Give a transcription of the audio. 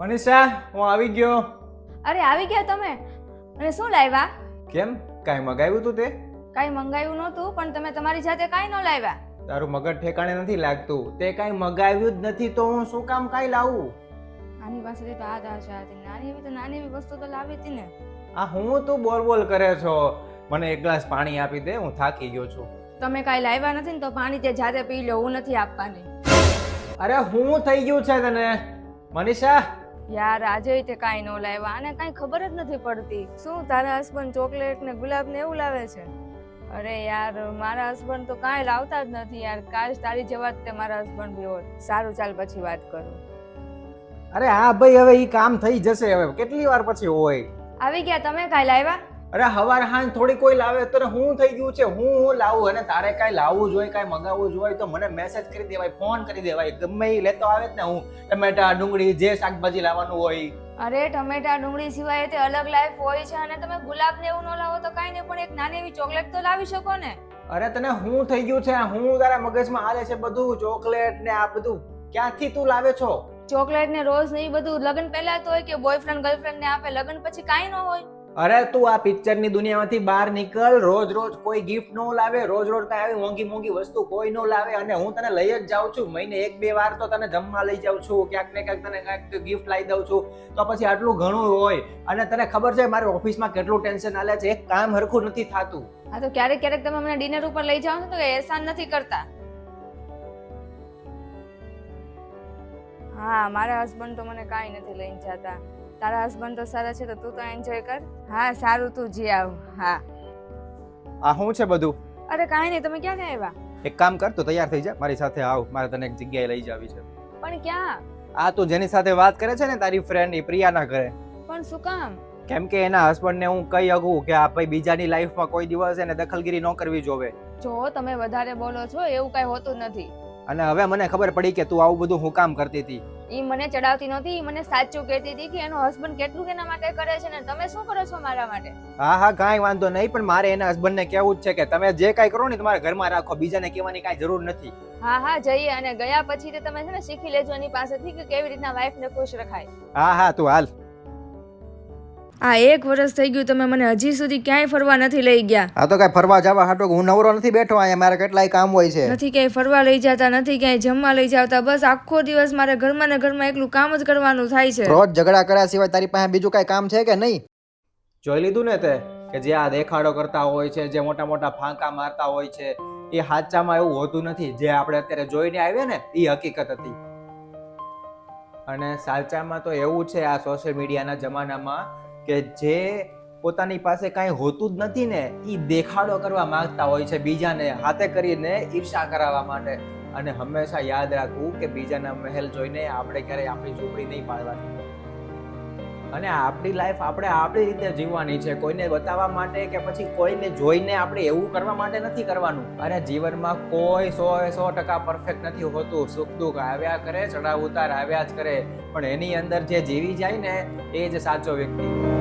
મનીષા, હું આવી ગયો. અરે આવી ગયા તમે. અને શું લાવ્યા? કેમ, કાંઈ મગાવ્યું તું તે? કાંઈ મંગાવ્યું નહોતું, પણ તમે તમારી જાતે કાંઈ ન લાવ્યા. તારું મગજ ઠેકાણે નથી લાગતું. તે કાંઈ મગાવ્યું જ નથી તો હું શું કામ કાંઈ લાવું? આની પાસેથી તો આ આશા હતી. નાની એવી વસ્તુ તો લાવી હતી ને. આ હું તું બોલ કરે છો? મને એક ગ્લાસ પાણી આપી દે, હું થાકી ગયો છું. તમે કાંઈ લાવ્યા નથી ને તો પાણી તે જાતે પી લો, હું નથી આપવાની. અરે હું થઈ ગયું છે તને મનીષા? યાર આજે તે કાંઈ ન લાવ્યા, આને કાંઈ ખબર જ નથી પડતી. શું તારા હસબન્ડ ચોકલેટ ને ગુલાબ ને એવું લાવે છે? અરે યાર મારા હસબન્ડ તો કાંઈ લાવતા જ નથી યાર. કાશ તારી જેવા જ તે મારા હસબન્ડ બી હોત. સારું ચાલ પછી વાત કરું. અરે હા ભાઈ, હવે ઈ કામ થઈ જશે. હવે કેટલી વાર પછી હોય? આવી ગયા તમે. કાંઈ લાવ્યા? અરે હવાર હાંજ થોડી કોઈ લાવે તો હું થઈ ગયું છે. હું લાવું, અને તારે કાંઈ લાવવું જોઈએ, કાંઈ મગાવવું જોઈએ તો મને મેસેજ કરી દેવાય, ફોન કરી દેવાય. ગમે એ લેતો આવે જ ને. હું ટમેટા, ડુંગળી, જે શાકભાજી લાવવાનું હોય. અરે ટમેટા ડુંગળી સિવાય તે અલગ લાઈફ હોય છે. અને તમે ગુલાબ ને એવું ન લાવો તો કાંઈ નહીં, પણ એક નાની એવી ચોકલેટ તો લાવી શકો ને. અરે તને હું થઈ ગયું છે? હું તારા મગજમાં હાલે છે બધું ચોકલેટ ને આ બધું ક્યાંથી તું લાવે છો? ચોકલેટ ને રોઝ ને એ બધું લગ્ન પહેલા તો હોય કે બોયફ્રેન્ડ ગર્લફ્રેન્ડ ને આપે, લગ્ન પછી કાંઈ ન હોય. અરે તું આ પિક્ચરની દુનિયામાંથી બહાર નીકળ. રોજ કોઈ ગિફ્ટ નો લાવે, રોજ કાંઈ આવી મોંઘી વસ્તુ કોઈ નો લાવે. અને હું તને લઈ જ જાઉં છું. મહિને 1-2 વાર તો તને જમવા લઈ જાઉં છું, ક્યાંક ને ક્યાંક તને ક્યાંક ગિફ્ટ લાવી દઉં છું. તો પછી આટલું ઘણું હોય. અને તને ખબર છે મારી ઓફિસમાં કેટલું ટેન્શન આલે છે? એક કામ હરખું નથી થાતું. હા તો ક્યારેક તમે મને ડિનર ઉપર લઈ જાઓ છો તો એહસાન નથી કરતા. હા મારા હસબન્ડ તો મને કાંઈ નથી લઈને જતા. તારા હસબન્ડ તો સારા છે તો તું તો એન્જોય કર. હા સારું તું જી આવ. હા આ શું છે બધું? અરે કાંઈ નહીં. તમે ક્યાં આવ્યા? એક કામ કર, તો તૈયાર થઈ જા, મારી સાથે આવ. મારે તને એક જગ્યાએ લઈ જાવી છે. પણ ક્યાં? આ તું જેની સાથે વાત કરે છે ને, તારી ફ્રેન્ડ એ પ્રિયાના ઘરે. પણ શું કામ? કેમ કે એના હસબન્ડને હું કહી શકું કે આ ભાઈ બીજાની લાઈફમાં કોઈ દિવસ એને દખલગીરી ન કરવી જોવે. જો તમે વધારે બોલો છો, એવું કાંઈ હોતું નથી. અને હવે મને ખબર પડી કે તું આવું બધું હું કામ કરતી હતી. ઈ મને ચડાવતી નહોતી, ઈ મને સાચું કહેતી હતી કે એનો હસબન્ડ કેટલું એના માટે કરે છે ને તમે શું કરો છો મારા માટે. હા કાંઈ વાંધો નહીં, પણ મારે એના હસબન્ડને કહેવું જ છે કે તમે જે કાંઈ કરો ને તમારા ઘરમાં રાખો, બીજાને કહેવાની કાંઈ જરૂર નથી. હા જઈએ. અને ગયા પછી તે તમે છે ને શીખી લેજો એની પાસેથી કે કેવી રીતના વાઈફને ખુશ રખાય. હા તું હાલ. આ 1 વર્ષ થઈ ગયું, તમે મને હજી સુધી ક્યાંય ફરવા નથી લઈ ગયા. આ તો કાંઈ ફરવા જવા હાટો હું નવરો નથી બેઠો અહીંયા. મારે કેટલાય કામ હોય છે. નથી ક્યાંય ફરવા લઈ જતા, નથી ક્યાંય જમવા લઈ જતા. બસ આખો દિવસ મારે ઘરમાં ને ઘરમાં એકલું કામ જ કરવાનું થાય છે. રોજ ઝઘડા કર્યા સિવાય તારી પાસે બીજું કાંઈ કામ છે કે નહીં? જોઈ લીધું ને તે કે જે આ દેખાડો કરતા હોય છે, જે મોટા ફાંકા મારતા હોય છે, એ સાચામાં એવું હોતું નથી. જે આપણે અત્યારે જોઈને આવ્યા ને એ હકીકત હતી. અને સાચામાં તો એવું છે આ સોશિયલ મીડિયાના જમાનામાં કે જે પોતાની પાસે કાંઈ હોતું જ નથી ને એ દેખાડો કરવા માંગતા હોય છે, બીજાને હાથે કરીને ઈર્ષા કરાવવા માટે. અને હંમેશા યાદ રાખવું કે બીજાના મહેલ જોઈને આપણે ક્યારેય આપણી ઝૂંપડી નહીં પાડવાની. અને આપણી લાઈફ આપણે આપણી રીતે જીવવાની છે. કોઈને બતાવવા માટે કે પછી કોઈને જોઈને આપણે એવું કરવા માટે નથી કરવાનું. અરે જીવનમાં કોઈ 100% પરફેક્ટ નથી હોતું. સુખ દુઃખ આવ્યા કરે, ચડાવ ઉતાર આવ્યા જ કરે, પણ એની અંદર જે જીવી જાય ને એ જ સાચો વ્યક્તિ.